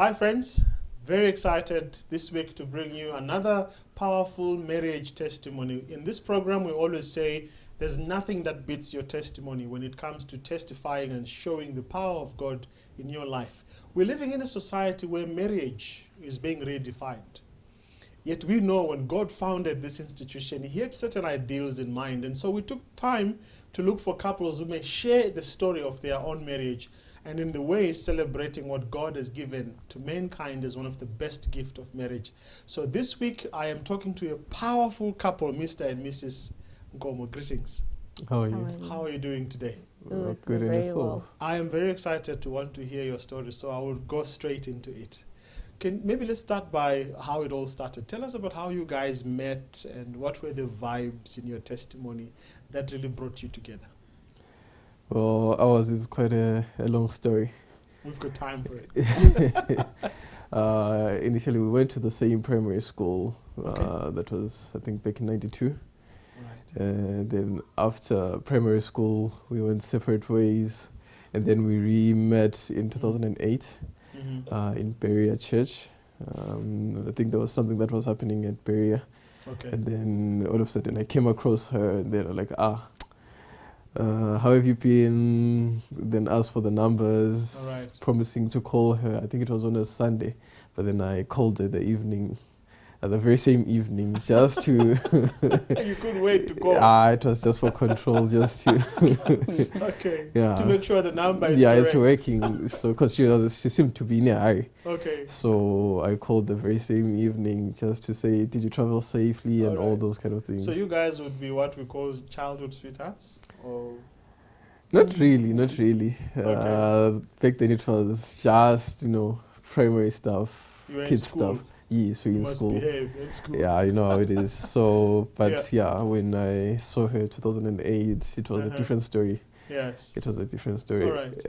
Hi friends, very excited this week to bring you another powerful marriage testimony. In this program we always say there's nothing that beats your testimony when it comes to testifying and showing the power of God in your life. We're living in a society where marriage is being redefined. Yet we know when God founded this institution, He had certain ideals in mind. And so we took time to look for couples who may share the story of their own marriage and in the way celebrating what God has given to mankind as one of the best gifts of marriage. So this week I am talking to a powerful couple, Mr. and Mrs Nkomo. Greetings. How are you? How are you doing today? Good and very yourself? well. I am very excited to want to hear your story, so I will go straight into it. Maybe let's start by how it all started. Tell us about how you guys met and what were the vibes in your testimony that really brought you together. Well, ours is quite a long story. We've got time for it. Initially, we went to the same primary school. Okay. That was, I think, back in '92. Right. And then after primary school, we went separate ways. And then we re-met in 2008 Mm-hmm. in Berea Church. I think there was something that was happening at Berea. Okay. And then all of a sudden I came across her and they were like, how have you been? Then asked for the numbers, All right. promising to call her. I think it was on a Sunday, but then I called her the very same evening, just to. You couldn't wait to call. It was just for control, just to. Okay. Yeah. To make sure the number is Yeah, correct. it's working. So, because she seemed to be in a hurry. Okay. So I called the very same evening just to say, did you travel safely and all Alright. those kind of things. So you guys would be what we call childhood sweethearts? Or Not really. Back then it was just, primary stuff, you were in kids school? stuff. Yes, we You in must school. behave in school. Yeah, you know how it is. So, but Yeah. when I saw her 2008, it was a different story. Yes. It was a different story. Alright.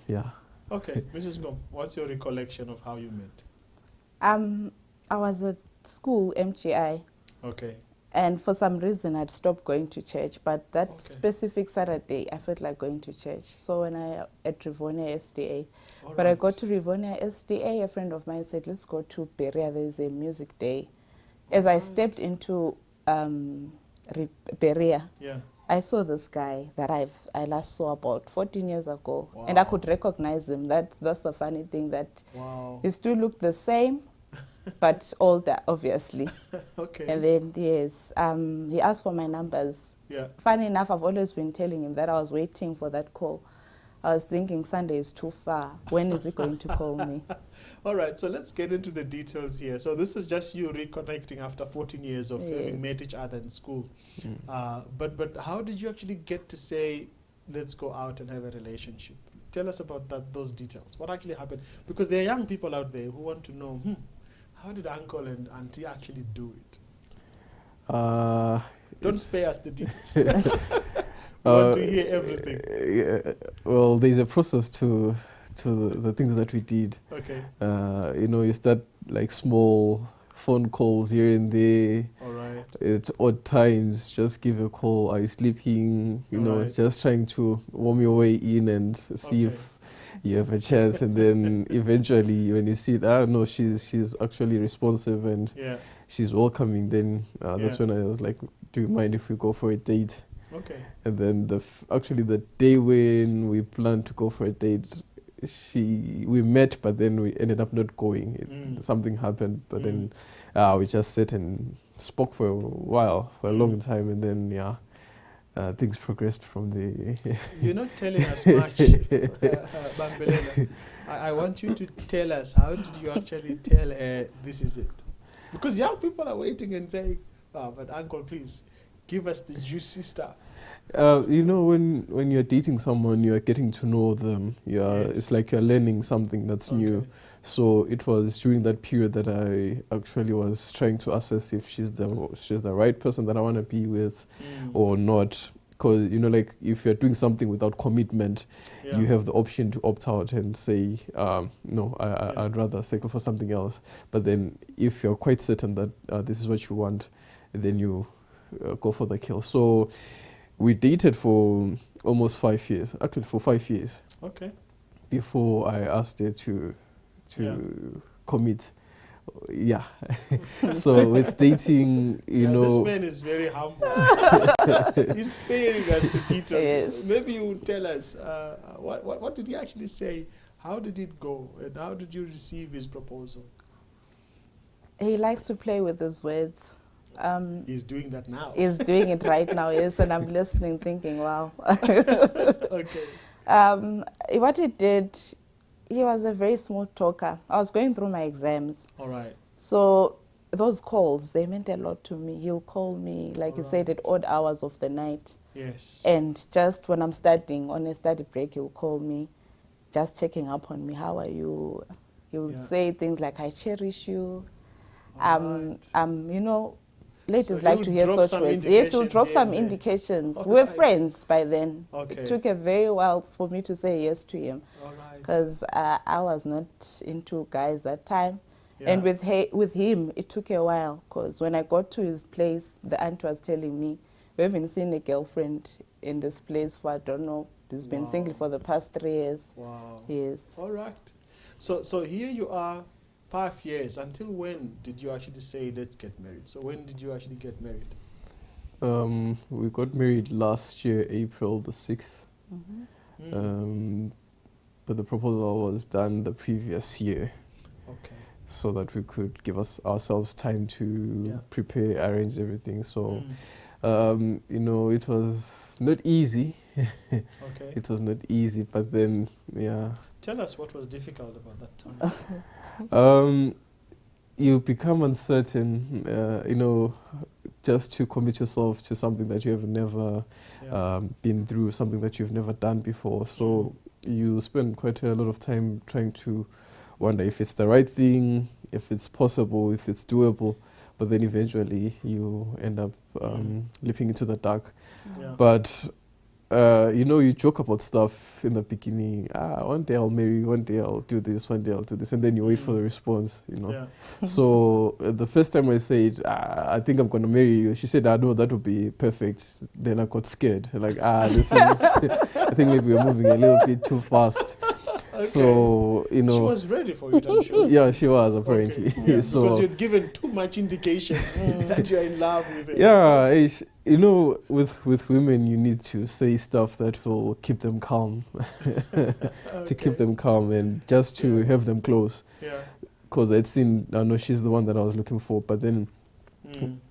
Yeah. Okay. Mrs. Nkomo, what's your recollection of how you met? I was at school, MGI, Okay. and for some reason I'd stopped going to church. But that Okay. specific Saturday, I felt like going to church. So when I at Rivonia SDA, All but I right. got to Rivonia SDA, a friend of mine said, "Let's go to Berea. There's a music day." As I Alright. stepped into Berea, Yeah. I saw this guy that I last saw about 14 years ago, and I Wow. could recognize him. That's the funny thing, that Wow. he still looked the same, but older, obviously. Okay. And then yes, he asked for my numbers. Yeah. Funny enough, I've always been telling him that I was waiting for that call. I was thinking Sunday is too far. When is he going to call me? All right. So let's get into the details here. So this is just you reconnecting after 14 years of having Yes. met each other in school. But how did you actually get to say, let's go out and have a relationship? Tell us about those details. What actually happened? Because there are young people out there who want to know, how did uncle and auntie actually do it? Don't spare us the details. We want to hear everything. Well, there's a process to the things that we did. Okay. You start like small phone calls here and there. All right. At odd times, just give a call. Are you sleeping? Right. Just trying to warm your way in and see Okay. if you have a chance. And then eventually, when you see that, no, she's actually responsive and Yeah. she's welcoming. Then that's Yeah. when I was like, do you mind if we go for a date? Okay. And then actually the day when we planned to go for a date, we met, but then we ended up not going. Something happened, but then we just sat and spoke for a while, for a long time, and then things progressed from there. You're not telling us much, Bambelela. I want you to tell us, how did you actually tell her this is it? Because young people are waiting and saying, but uncle, please, give us the juicy stuff. When you're dating someone, you're getting to know them. Yes. It's like you're learning something that's new. Okay. So it was during that period that I actually was trying to assess if she's the right person that I want to be with or not. Because, like if you're doing something without commitment, Yeah. you have the option to opt out and say, no, I'd rather settle for something else. But then if you're quite certain that this is what you want, then you go for the kill. So we dated for almost 5 years, actually for 5 years. Okay. Before I asked her to to commit. Yeah. So with dating, this man is very humble. He's sparing us the details. Yes. Maybe you would tell us what did he actually say? How did it go? And how did you receive his proposal? He likes to play with his words. He's doing that now. He's doing it right now, yes, and I'm listening, thinking, wow. Okay. What he did, he was a very smooth talker. I was going through my exams. All right. So those calls, they meant a lot to me. He'll call me, like he said, at odd hours of the night. Yes. And just when I'm studying, on a study break, he'll call me, just checking up on me. How are you? He would say things like, I cherish you. Right. You know, ladies So like he'll to hear drop such some words. Yes, he'll indications drop here some and there. indications. All We were right. friends by then. Okay. It took a very while for me to say yes to him, All right. because I was not into guys that time. Yeah. And with him, it took a while, because when I got to his place, the aunt was telling me, we haven't seen a girlfriend in this place for, I don't know, he's been single for the past 3 years. Wow. Yes. All right. So here you are, 5 years. Until when did you actually say, let's get married? So when did you actually get married? We got married last year, April the 6th. Mm-hmm. But the proposal was done the previous year, Okay. so that we could give ourselves time to prepare, arrange everything. So, you know, it was not easy. Okay. It was not easy, but then, yeah. Tell us what was difficult about that time. You become uncertain, you know, just to commit yourself to something that you have never been through, something that you've never done before. So you spend quite a lot of time trying to wonder if it's the right thing, if it's possible, if it's doable. But then eventually you end up leaping into the dark. Yeah. But you know, you joke about stuff in the beginning. One day I'll marry you, one day I'll do this, one day I'll do this, and then you wait for the response, you know. Yeah. So the first time I said, I think I'm going to marry you, she said, no, that would be perfect. Then I got scared. Like, this is, I think maybe we're moving a little bit too fast. Okay. So, you know. She was ready for it, I'm sure. Yeah, she was, apparently. Okay. Yeah, So, because you'd given too much indications that you're in love with her. yeah, you know, with women, you need to say stuff that will keep them calm, to keep them calm and just to have them close. Yeah. Because I'd seen, I know she's the one that I was looking for, but then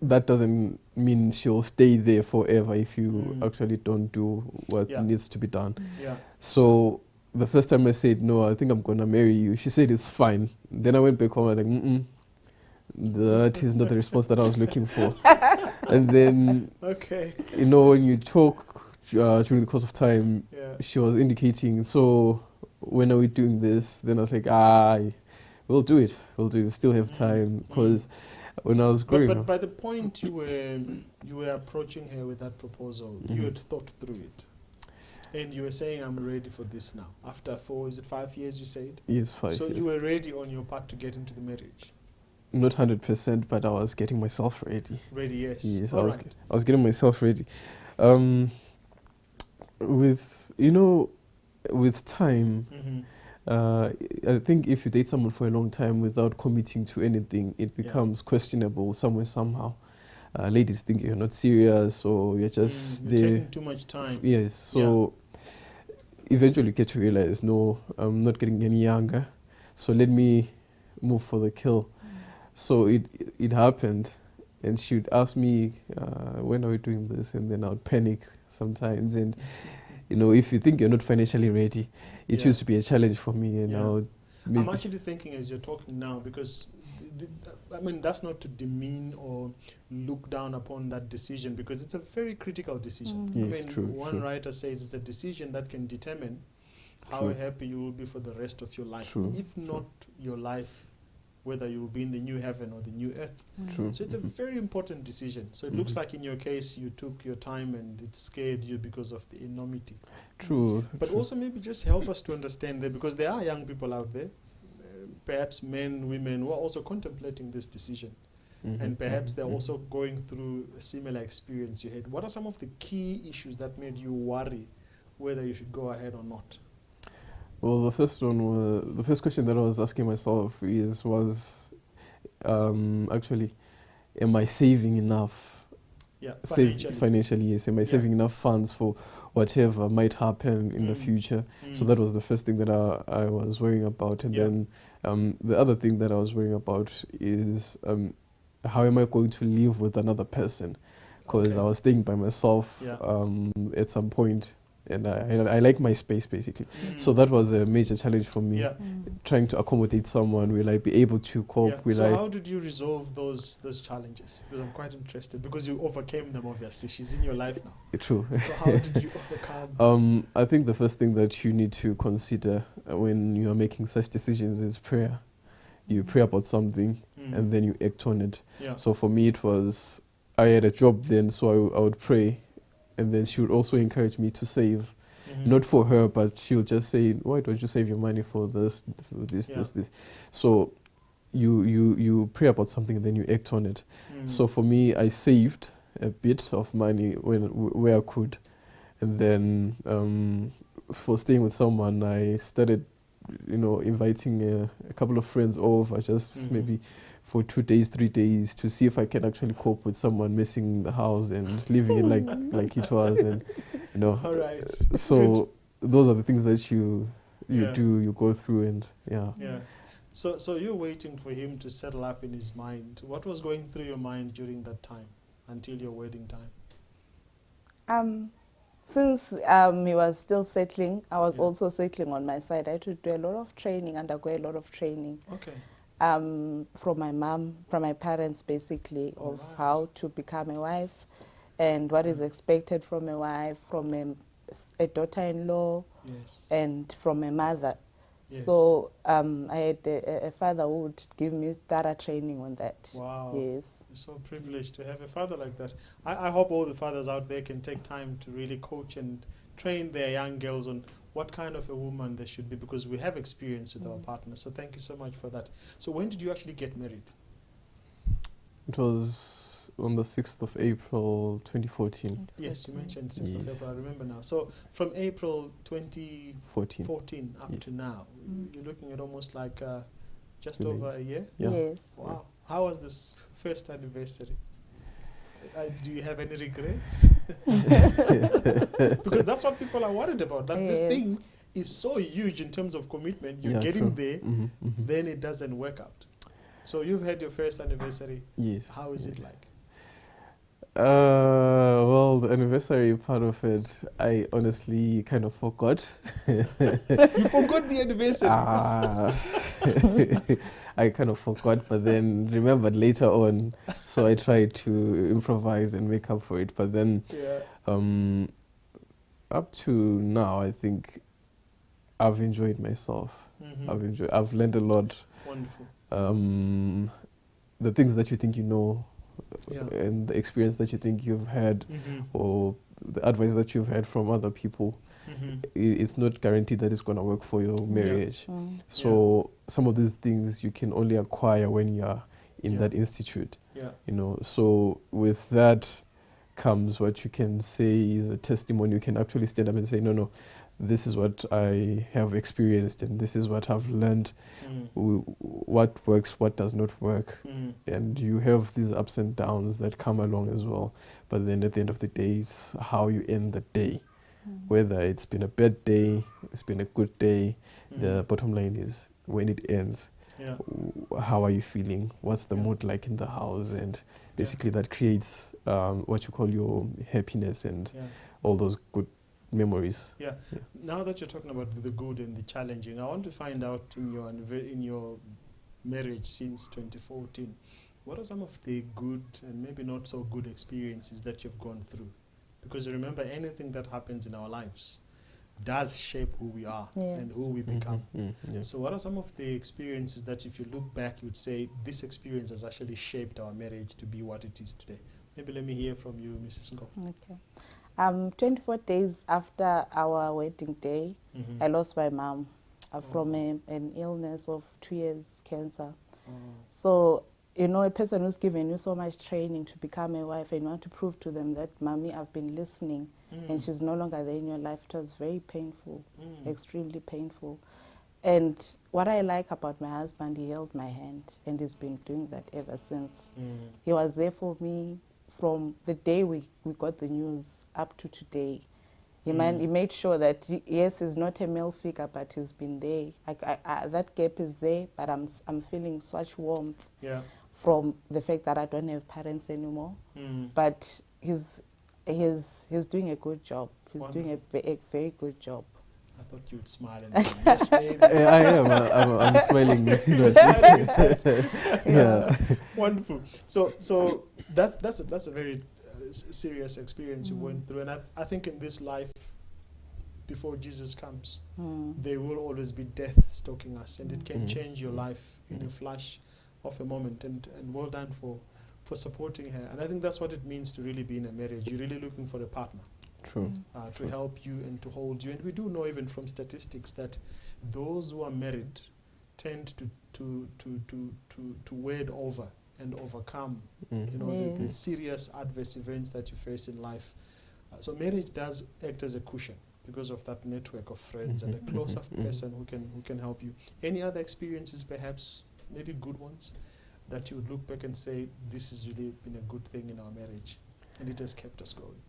that doesn't mean she'll stay there forever if you actually don't do what needs to be done. Yeah. So the first time I said, no, I think I'm going to marry you, she said, it's fine. Then I went back home and like, that is not the response that I was looking for. And then, you know, when you talk during the course of time, she was indicating, so when are we doing this? Then I was like, we'll do it. We still have time. Because when I was growing but up. by the point you were approaching her with that proposal, you had thought through it. And you were saying, I'm ready for this now. After 5 years you said? Yes, 5 years. So you were ready on your part to get into the marriage? Not 100%, but I was getting myself ready. Ready, yes. Yes, I was getting myself ready. With, you know, with time, I think if you date someone for a long time without committing to anything, it becomes questionable somewhere, somehow. Ladies think you're not serious or you're just you're taking too much time. Yes, so eventually you get to realize, no, I'm not getting any younger, so let me move for the kill. So it happened, and she would ask me, when are we doing this? And then I would panic sometimes. And, you know, if you think you're not financially ready, it used to be a challenge for me. And I'm actually thinking as you're talking now, because, I mean, that's not to demean or look down upon that decision, because it's a very critical decision. Yes, I mean, true, one writer says it's a decision that can determine how happy you will be for the rest of your life. If not your life, whether you will be in the new heaven or the new earth. So it's a very important decision. So it looks like in your case you took your time and it scared you because of the enormity. But also maybe just help us to understand that, because there are young people out there, perhaps men, women, who are also contemplating this decision. And perhaps they're also going through a similar experience you had. What are some of the key issues that made you worry whether you should go ahead or not? Well, the first question that I was asking myself was actually, am I saving enough? Yeah, financially. Financially, yes. Am I saving enough funds for whatever might happen in the future? So that was the first thing that I was worrying about. And then the other thing that I was worrying about is how am I going to live with another person? Because I was staying by myself at some point, and I like my space basically. So that was a major challenge for me, trying to accommodate someone. Will I be able to cope? So how did you resolve those challenges? Because I'm quite interested, because you overcame them, obviously. She's in your life now. True. So how did you overcome? I think the first thing that you need to consider when you are making such decisions is prayer. You pray about something and then you act on it. So for me it was, I had a job then, so I would pray, and then she would also encourage me to save. Not for her, but she'll just say, why don't you save your money for this, this. So you pray about something and then you act on it. So for me, I saved a bit of money where I could. And then for staying with someone, I started, inviting a couple of friends over, just maybe for 2 days, 3 days, to see if I can actually cope with someone messing the house and living it like it was, and All right. So those are the things that you do, you go through, and Yeah. So you're waiting for him to settle up in his mind. What was going through your mind during that time until your wedding time? Since he was still settling, I was also settling on my side. I had to do a lot of training, undergo a lot of training. Okay. From my mom, from my parents, basically, of how to become a wife and what is expected from a wife, from a daughter-in-law, and from a mother. So I had a father who would give me thorough training on that. Wow. Yes. You're so privileged to have a father like that. I hope all the fathers out there can take time to really coach and train their young girls on what kind of a woman they should be, because we have experience with our partners. So thank you so much for that. So when did you actually get married? It was on the 6th of April 2014. Yes, you mentioned 6th of April, I remember now. So from April 2014 up to now, you're looking at almost like just over a year? Yes. Wow. How was this first anniversary? Do you have any regrets? Because that's what people are worried about, that this thing is so huge in terms of commitment. You're getting there, then it doesn't work out. So you've had your first anniversary. Yes. How is it like? Well, the anniversary part of it, I honestly kind of forgot. You forgot the anniversary? I kind of forgot, but then remembered later on. So I tried to improvise and make up for it. But then up to now, I think I've enjoyed myself. I've learned a lot. Wonderful. The things that you think you know, and the experience that you think you've had, or the advice that you've had from other people, it's not guaranteed that it's going to work for your marriage. So some of these things you can only acquire when you're in that institute. So with that comes what you can say is a testimony. You can actually stand up and say, no, this is what I have experienced, and this is what I've learned, what works, what does not work. And you have these ups and downs that come along as well. But then at the end of the day, it's how you end the day. Whether it's been a bad day, it's been a good day, the bottom line is when it ends, how are you feeling? What's the mood like in the house? And basically that creates what you call your happiness and all those good memories. Now that you're talking about the good and the challenging, I want to find out in your marriage since 2014, what are some of the good and maybe not so good experiences that you've gone through? Because remember, anything that happens in our lives does shape who we are and who we become. So what are some of the experiences that if you look back, you'd say this experience has actually shaped our marriage to be what it is today? Maybe let me hear from you, Mrs. Nkomo. Okay. 24 days after our wedding day, I lost my mom from an illness of 2 years, cancer. So you know, a person who's given you so much training to become a wife and you want to prove to them that, Mommy, I've been listening, and she's no longer there in your life. It was very painful, extremely painful. And what I like about my husband, he held my hand, and he's been doing that ever since. He was there for me from the day we got the news up to today. He made sure that, yes, he's not a male figure, but he's been there. That gap is there, but I'm feeling such warmth from the fact that I don't have parents anymore. But he's doing a good job. He's doing a very good job. I thought you would smile and say, yes, babe. Yeah, I am. I'm smiling. Yeah. Wonderful. So that's a very serious experience you went through, and I think in this life, before Jesus comes, there will always be death stalking us, and it can change your life in a flash of a moment. And well done for supporting her. And I think that's what it means to really be in a marriage. You're really looking for a partner. True. To help you and to hold you. And we do know even from statistics that those who are married tend to wade over and overcome the serious adverse events that you face in life. So marriage does act as a cushion because of that network of friends and a close person who can help you. Any other experiences, perhaps, maybe good ones, that you would look back and say, this has really been a good thing in our marriage and it has kept us going?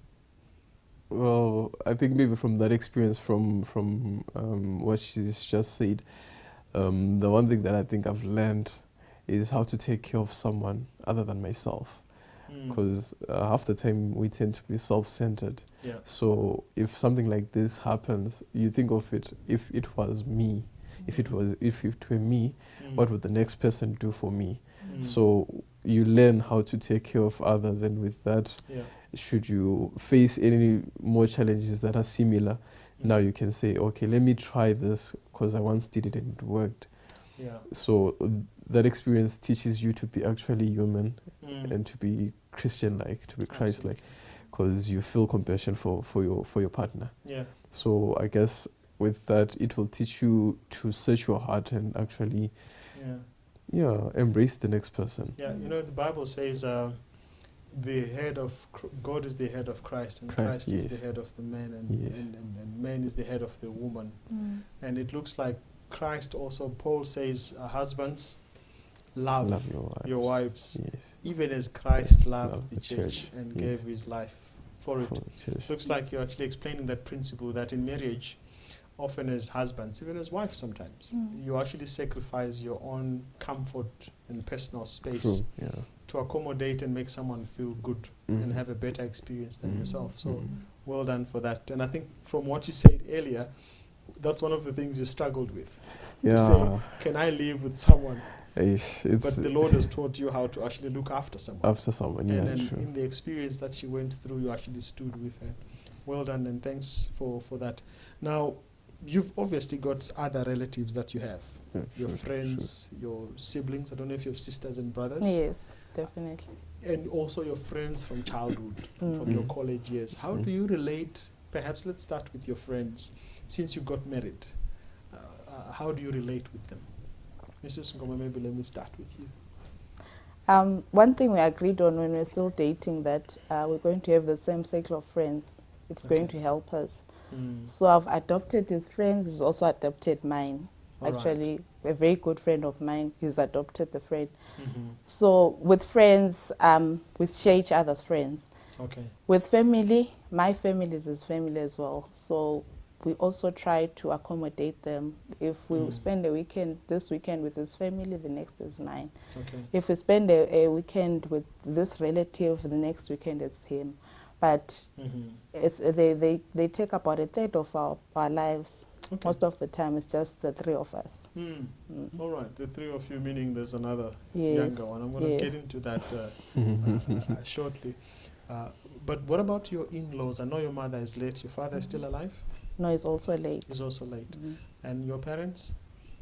Well, I think maybe from that experience, from what she's just said, the one thing that I think I've learned is how to take care of someone other than myself. Because half the time we tend to be self-centered. Yeah. So if something like this happens, you think of it, if it was me, if it were me, what would the next person do for me? So you learn how to take care of others, and with that, should you face any more challenges that are similar, now you can say, okay, let me try this because I once did it and it worked. So that experience teaches you to be actually human and to be Christian-like, to be Christ-like, because you feel compassion for your partner. So I guess with that, it will teach you to search your heart and actually embrace the next person. You know, the Bible says the head of God is the head of Christ, and Christ is the head of the man, and man is the head of the woman. And it looks like Christ also, Paul says, husbands, love your wives, even as Christ loved the church and gave his life for it. Looks like you're actually explaining that principle, that in marriage, often as husbands, even as wives sometimes, you actually sacrifice your own comfort and personal space to accommodate and make someone feel good and have a better experience than yourself. So well done for that. And I think from what you said earlier, that's one of the things you struggled with. To say, can I live with someone? But the Lord has taught you how to actually look after someone. And in the experience that you went through, you actually stood with her. Well done, and thanks for that. Now, you've obviously got other relatives that you have. Your friends, your siblings. I don't know if you have sisters and brothers. Yes, definitely. And also your friends from childhood, from your college years. How do you relate? Perhaps let's start with your friends. Since you got married, how do you relate with them? Mrs. Nkomo, maybe let me start with you. One thing we agreed on when we were still dating, that we're going to have the same circle of friends. It's going to help us. So I've adopted his friends. He's also adopted mine. Actually, a very good friend of mine, he's adopted the friend. So with friends, we share each other's friends. With family, my family is his family as well. So we also try to accommodate them. If we spend a weekend, this weekend with his family, the next is mine. If we spend a weekend with this relative, the next weekend it's him. But it's, they take about a third of our lives. Most of the time it's just the three of us. All right, the three of you, meaning there's another younger one. I'm going to get into that shortly. But what about your in-laws? I know your mother is late. Your father is still alive? No, he's also late. He's also late. And your parents?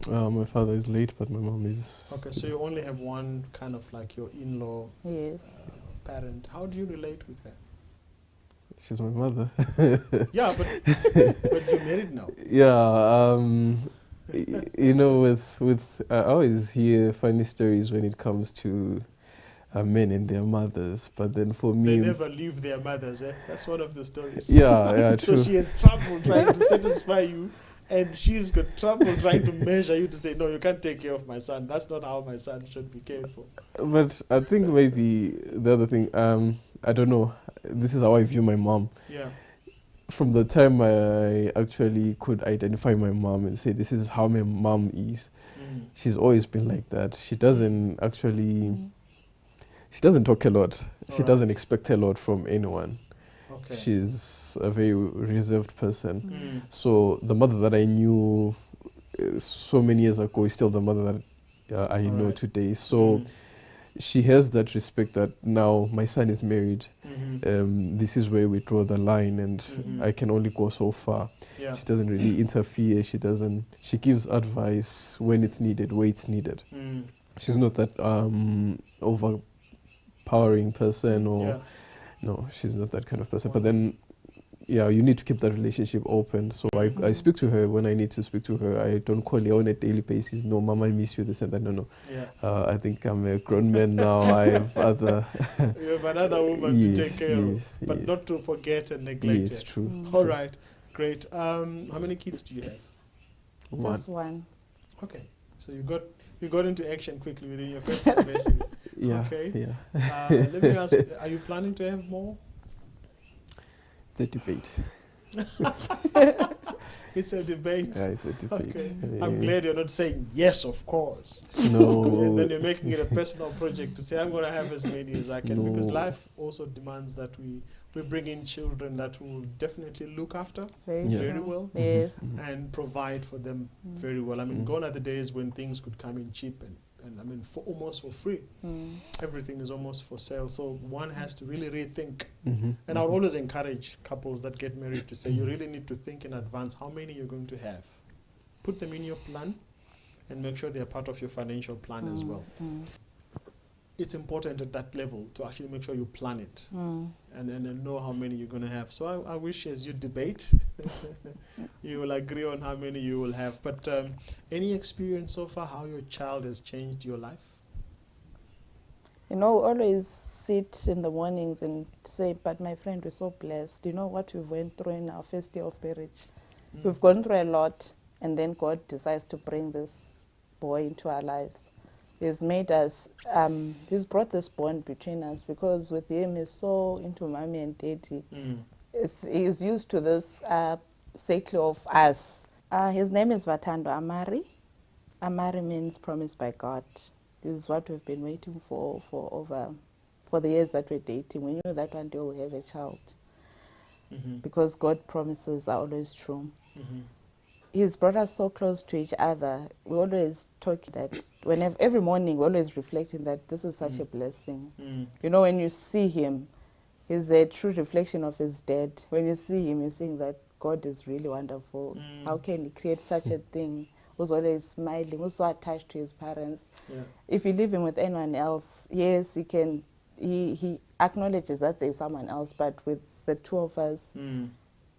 My father is late, but my mom is... Okay, so you only have one kind of like your in-law parent. How do you relate with her? She's my mother. Yeah, but you're married now. Yeah, you know, with I always hear funny stories when it comes to men and their mothers. But then for me, they never leave their mothers. That's one of the stories. Yeah, So true. she has trouble trying to satisfy you, and she's got trouble trying to measure you to say, no, you can't take care of my son. That's not how my son should be cared for. But I think maybe the other thing, I don't know. This is how I view my mom. Yeah. From the time I actually could identify my mom and say, this is how my mom is, she's always been like that. She doesn't actually, she doesn't talk a lot. She doesn't expect a lot from anyone. Okay. She's a very reserved person. So the mother that I knew so many years ago is still the mother that I know today. So she has that respect that now my son is married. This is where we draw the line, and I can only go so far. Yeah. She doesn't really interfere. She gives advice when it's needed, where it's needed. She's not that overpowering person, or no, she's not that kind of person. But then, yeah, you need to keep that relationship open. So I speak to her when I need to speak to her. I don't call her on a daily basis. No, Mama, I miss you, this and that. No. Yeah. I think I'm a grown man now. I have other... You have another woman to take care of. But not to forget and neglect her. Yes, true. All right. Great. How many kids do you have? One. Just one. Okay. So you got into action quickly within your first anniversary. Yeah. Okay. Yeah. Let me ask, are you planning to have more? It's a debate. It's a debate. Yeah, it's a debate. Okay. I'm glad you're not saying yes, of course. No. And then you're making it a personal project to say, I'm going to have as many as I can. No. Because life also demands that we bring in children that will definitely look after very well. Yes. And provide for them very well. I mean, gone are the days when things could come in cheap and I mean, almost for free. Everything is almost for sale. So one has to really rethink. And I would always encourage couples that get married to say, you really need to think in advance how many you're going to have. Put them in your plan and make sure they're part of your financial plan as well. It's important at that level to actually make sure you plan it and know how many you're going to have. So I wish as you debate, you will agree on how many you will have. But any experience so far how your child has changed your life? You know, always sit in the mornings and say, but my friend, we're so blessed. You know what we've went through in our first year of marriage? We've gone through a lot, and then God decides to bring this boy into our lives. He's made us, he's brought this bond between us because with him he's so into mommy and daddy. He's used to this cycle of us. His name is Vatando Amari. Amari means promised by God. This is what we've been waiting for the years that we're dating. We knew that one day we'll have a child because God promises are always true. He's brought us so close to each other. We always talk that every morning we're always reflecting that this is such a blessing. You know, when you see him, he's a true reflection of his dad. When you see him, you're seeing that God is really wonderful. How can he create such a thing? Who's always smiling, who's so attached to his parents. If you leave him with anyone else, yes, he can. He acknowledges that there's someone else, but with the two of us,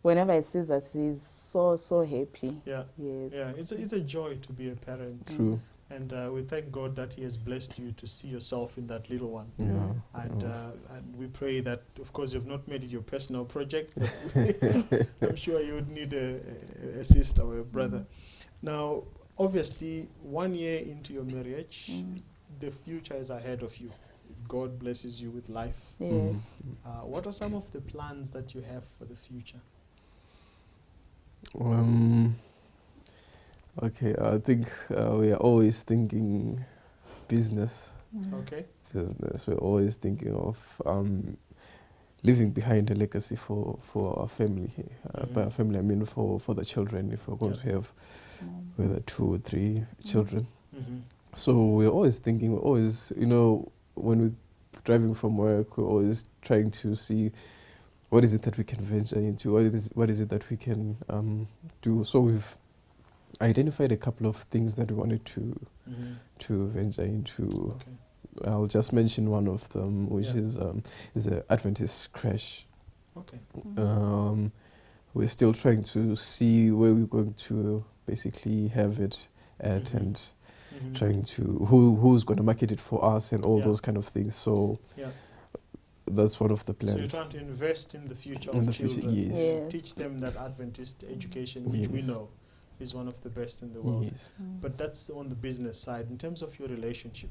whenever he sees us, he's so happy. Yeah. Yes. Yeah. It's a joy to be a parent. True. And we thank God that He has blessed you to see yourself in that little one. Yeah. And we pray that, of course, you've not made it your personal project, but I'm sure you would need a sister or a brother. Now, obviously, 1 year into your marriage, the future is ahead of you. If God blesses you with life. Yes. What are some of the plans that you have for the future? Okay, I think we are always thinking business. Okay. Business. We're always thinking of leaving behind a legacy for our family. By our family, I mean for the children, if we're going to have whether 2 or 3 children. So we're always thinking, you know, when we're driving from work, we're always trying to see what is it that we can venture into, what is it that we can do. So we've identified a couple of things that we wanted to venture into. Okay. I'll just mention one of them, which is an Adventist crash. Okay. We're still trying to see where we're going to basically have it at, and trying to who's going to market it for us and all Yeah. those kind of things. So Yeah. that's one of the plans. So you're trying to invest in the future In of the future, children. yes. Yes. Teach them that Adventist education, which we Yes. know is one of the best in the world. Yes. But that's on the business side. In terms of your relationship,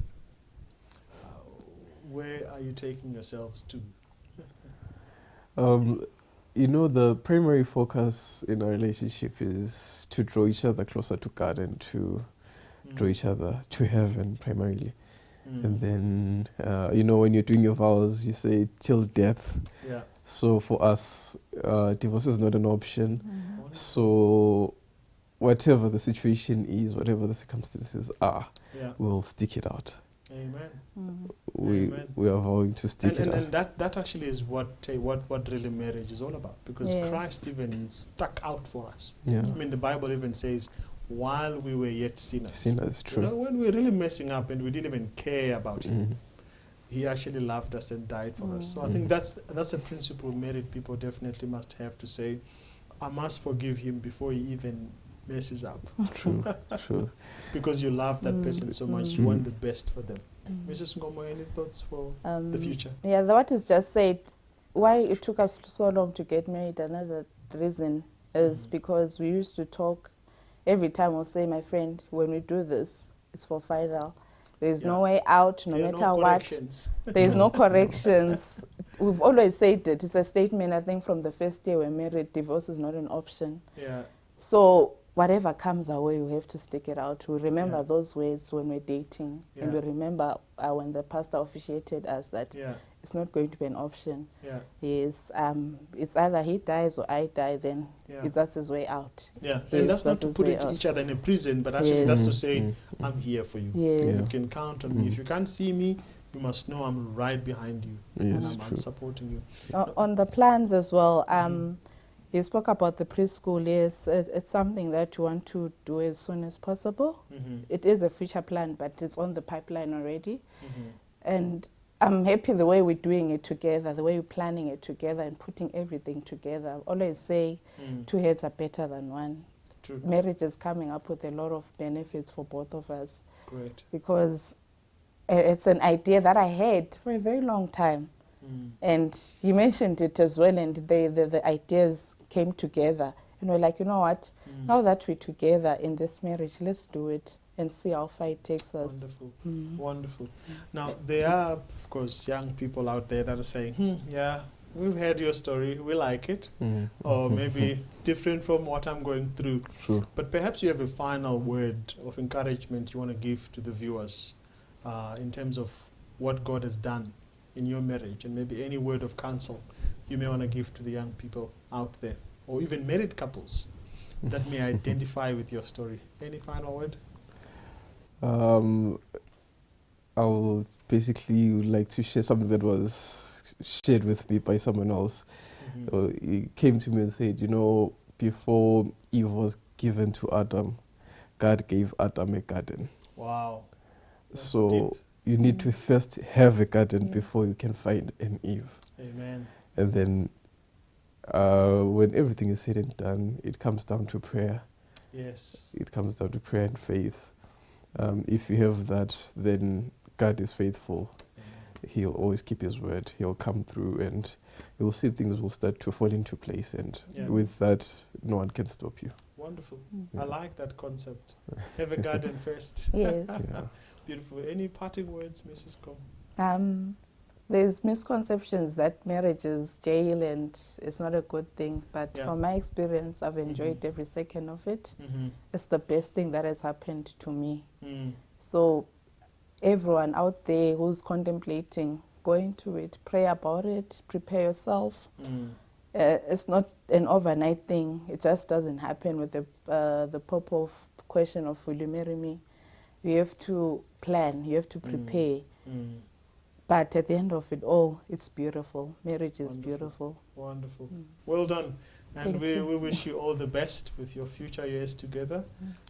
where are you taking yourselves to? You know, the primary focus in our relationship is to draw each other closer to God and to draw each other to heaven primarily. And then, you know, when you're doing your vows, you say till death. Yeah. So for us, divorce is not an option. Mm-hmm. So whatever the situation is, whatever the circumstances are, Yeah. we'll stick it out. Amen. Mm-hmm. We are vowing to stick it out. And that actually is what really marriage is all about, because Yes. Christ even stuck out for us. Yeah. I mean, the Bible even says, while we were yet sinners. Sinners, You true. know, when we were really messing up and we didn't even care about him, Mhm. he actually loved us and died for us. So I think that's a principle married people definitely must have, to say, I must forgive him before he even messes up. True, true. Because you love that person so much, you Mm. want the best for them. Mrs. Nkomo, any thoughts for the future? Yeah, what is just said, why it took us so long to get married, another reason is because we used to talk every time. We'll say, my friend, when we do this, it's for final. There's no way out, no There are matter no what. corrections. There's no corrections. We've always said it. It's a statement, I think, from the first year we're married, divorce is not an option. Yeah. So whatever comes our way, we have to stick it out. We remember Yeah. those words when we're dating. And we Yeah. remember when the pastor officiated us that Yeah. it's not going to be an option. Yeah. Yes, it's either he dies or I die, then Yeah. that's his way out. Yeah. Yes, And that's not to his put way out. each other in a prison, but actually Yes. that's to Mm, say, mm, I'm here for you. Yes. You can count on me. If you can't see me, you must know I'm right behind you. Yes, and I'm true. supporting you. On the plans as well, you spoke about the preschool. Yes, it's something that you want to do as soon as possible. Mhm. It is a future plan, but it's on the pipeline already. Mhm. And I'm happy the way we're doing it together, the way we're planning it together and putting everything together. I always say Mm. 2 heads are better than one. True. Marriage is coming up with a lot of benefits for both of us, Great. because it's an idea that I had for a very long time. Mm. And you mentioned it as well, and the ideas came together. And we're like, you know what? Mm. Now that we're together in this marriage, let's do it and see how far it takes us. Wonderful. Mm. Wonderful. Now, there are, of course, young people out there that are saying, yeah, we've heard your story, we like it, Mm. or maybe different from what I'm going through. True. But perhaps you have a final word of encouragement you want to give to the viewers in terms of what God has done in your marriage, and maybe any word of counsel you may want to give to the young people out there, or even married couples that may identify with your story. Any final word? I will basically like to share something that was shared with me by someone else. He came to me and said, you know, before Eve was given to Adam, God gave Adam a garden. Wow. That's So deep. you need to first have a garden Yes. before you can find an Eve. Amen. And then when everything is said and done, it comes down to prayer. Yes. It comes down to prayer and faith. If you have that, then God is faithful. Amen. He'll always keep his word. He'll come through and you'll see things will start to fall into place. And Yeah. with that, no one can stop you. Wonderful. Mm. I like that concept. Have a garden first. Yes. Yeah. Beautiful. Any parting words, Mrs. Nkomo? There's misconceptions that marriage is jail and it's not a good thing. But Yeah. from my experience, I've enjoyed Mhm. every second of it. Mm-hmm. It's the best thing that has happened to me. Mm. So everyone out there who's contemplating, go into it, pray about it, prepare yourself. Mm. It's not an overnight thing. It just doesn't happen with the pop-off question of, will you marry me? You have to plan, you have to prepare. Mm. But at the end of it all, it's beautiful. Marriage is Wonderful. beautiful. Wonderful. Mm. Well done. And Thank we you. wish you all the best with your future years together.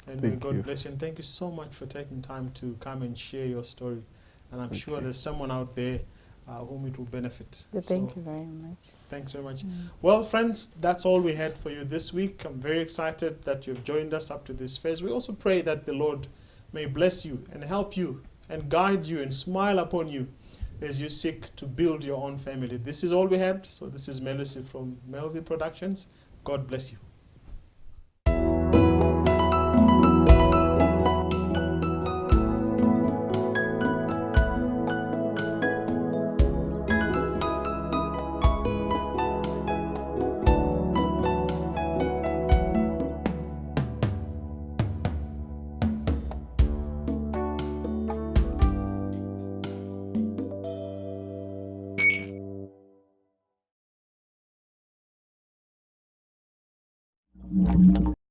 And may Thank God you. bless you. And thank you so much for taking time to come and share your story. And I'm Thank sure you. there's someone out there whom it will benefit. Thank So, you very much. Thanks very much. Mm. Well, friends, that's all we had for you this week. I'm very excited that you've joined us up to this phase. We also pray that the Lord may bless you and help you and guide you and smile upon you as you seek to build your own family. This is all we had. So this is Melusi from MelVee Productions. God bless you.